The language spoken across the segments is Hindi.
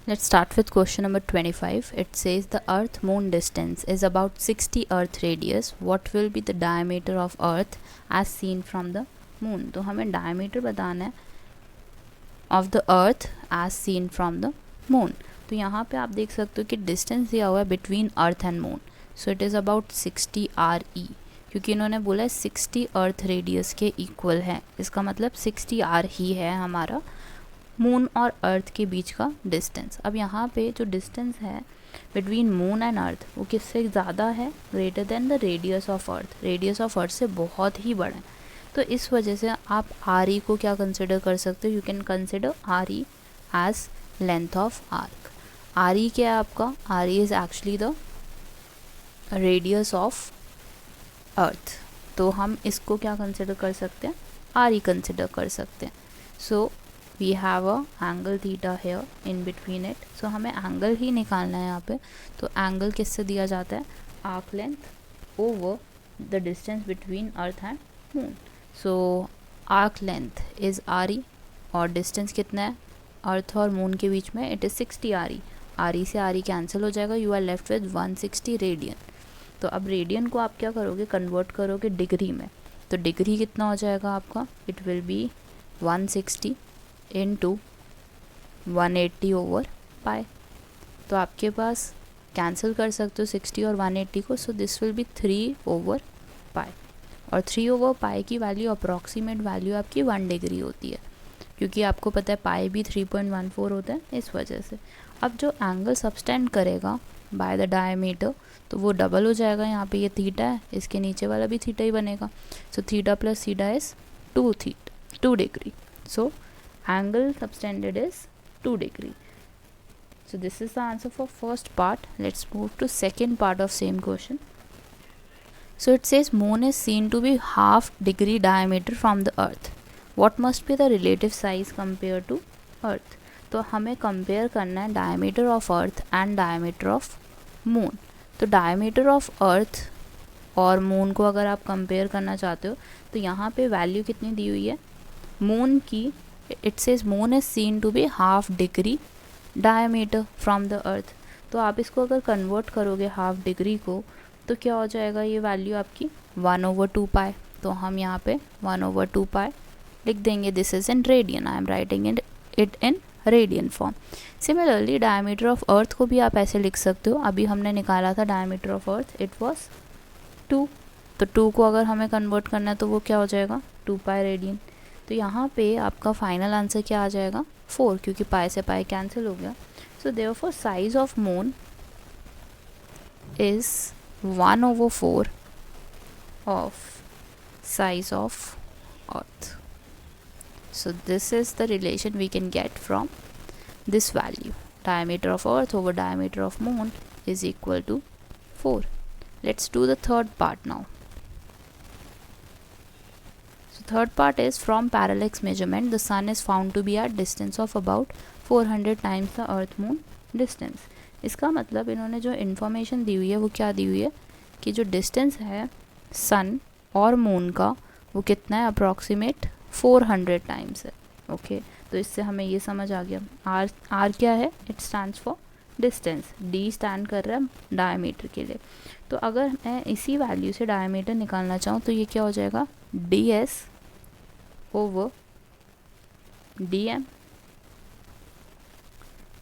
Let's start with question number 25. It says the earth moon distance is about 60 earth radius. What will be the diameter of earth as seen from the moon? तो हमें diameter बताना है of the earth as seen from the moon. तो यहाँ पे आप देख सकते हो कि distance दिया हुआ है between earth and moon. So it is about 60 RE, क्योंकि इन्होंने बोला है 60 अर्थ रेडियस के इक्वल है, इसका मतलब 60 R ही है हमारा मून और अर्थ के बीच का डिस्टेंस. अब यहाँ पे जो डिस्टेंस है बिटवीन मून एंड अर्थ वो किससे ज़्यादा है? Greater than the radius of earth. Radius of अर्थ से बहुत ही बड़ा है. तो इस वजह से आप आर ई को क्या कंसिडर कर सकते हो? You can consider R E as length of arc. R E क्या है आपका? R E is actually the radius of earth. तो हम इसको क्या कंसिडर कर सकते हैं? आर ई कंसिडर कर सकते हैं. So we have a angle theta here in between it. सो हमें एंगल ही निकालना है यहाँ पे. तो एंगल किससे दिया जाता है? Arc length over the distance between earth and moon. So arc length is R E और डिस्टेंस कितना है अर्थ और मून के बीच में? It is 60 R E. R E से आर ई कैंसिल हो जाएगा. You are left with 160 radian. तो अब रेडियन को आप क्या करोगे? कन्वर्ट करोगे डिग्री में. तो डिग्री कितना हो जाएगा आपका? It will be 160 into 180 over पाई. तो आपके पास कैंसिल कर सकते हो 60 और 180 को. So this will be 3 over पाई. और 3 ओवर पाई की वैल्यू अप्रॉक्सीमेट वैल्यू आपकी 1 डिग्री होती है, क्योंकि आपको पता है पाई भी 3.14 होता है, इस वजह से. अब जो एंगल सबटेंड करेगा बाय द डायमीटर तो वो डबल हो जाएगा. यहाँ पे ये थीटा है, इसके नीचे वाला भी थीटा ही बनेगा. So theta plus theta is 2 degree. So angle subtended is 2 degree. So this is the answer for first part. Let's move to second part of same question. So it says moon is seen to be half degree diameter from the earth. What must be the relative size compared to earth? तो हमें compare करना है diameter of earth and diameter of moon. तो diameter of earth और moon को अगर आप compare करना चाहते हो तो यहाँ पे value कितनी दी हुई है moon की? It says moon is seen to be half degree diameter from the earth. तो आप इसको अगर कन्वर्ट करोगे हाफ डिग्री को तो क्या हो जाएगा? ये वैल्यू आपकी 1/2 पाई. तो हम यहाँ पे 1/2 पाई लिख देंगे. This is in radian. I am writing it in radian form. Similarly diameter of अर्थ को भी आप ऐसे लिख सकते हो. अभी हमने निकाला था diameter of earth, it was 2. तो 2 को अगर हमें कन्वर्ट करना है तो वो क्या हो जाएगा? 2 पाई रेडियन. तो यहाँ पे आपका फाइनल आंसर क्या आ जाएगा? 4, क्योंकि पाई से पाई कैंसिल हो गया. So therefore size of moon is 1/4 of size of earth. So this is the relation we can get from this value. Diameter of earth over diameter of moon is equal to 4. Let's do the third part now. Third part is from parallax measurement the sun is found to be at distance of about 400 times the earth moon distance. इसका मतलब इन्होंने जो इन्फॉर्मेशन दी हुई है वो क्या दी हुई है कि जो डिस्टेंस है सन और मून का वो कितना है? अप्रॉक्सीमेट 400 टाइम्स है. ओके, तो इससे हमें ये समझ आ गया. आर क्या है? It stands for distance. D stand कर रहा है डायमीटर के लिए. तो अगर मैं इसी वैल्यू से डायमीटर निकालना चाहूँ तो ये क्या हो जाएगा? D S over dm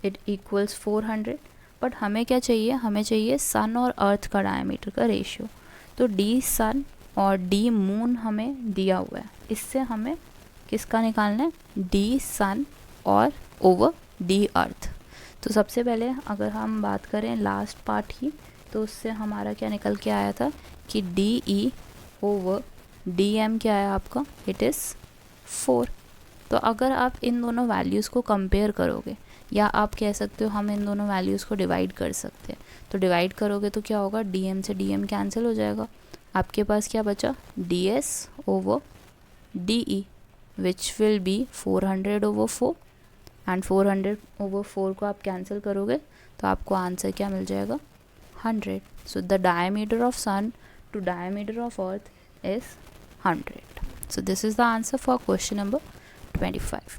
it equals 400. But हमें क्या चाहिए? हमें चाहिए सन और अर्थ का डायमीटर का रेशियो. तो डी सन और डी मून हमें दिया हुआ है. इससे हमें किसका निकालना है? डी सन और ओवर डी अर्थ. तो सबसे पहले अगर हम बात करें लास्ट पार्ट की तो उससे हमारा क्या निकल के आया था कि D E over D M क्या है आपका? It is 4. तो अगर आप इन दोनों वैल्यूज़ को कंपेयर करोगे या आप कह सकते हो हम इन दोनों वैल्यूज़ को डिवाइड कर सकते हैं. तो डिवाइड करोगे तो क्या होगा? डी एम से डी एम कैंसिल हो जाएगा. आपके पास क्या बचा? D S over D E which will be 400/4 and 400/4 को आप कैंसिल करोगे तो आपको आंसर क्या मिल जाएगा? 100. So the diameter of sun to diameter of earth is 100. So this is the answer for question number 25.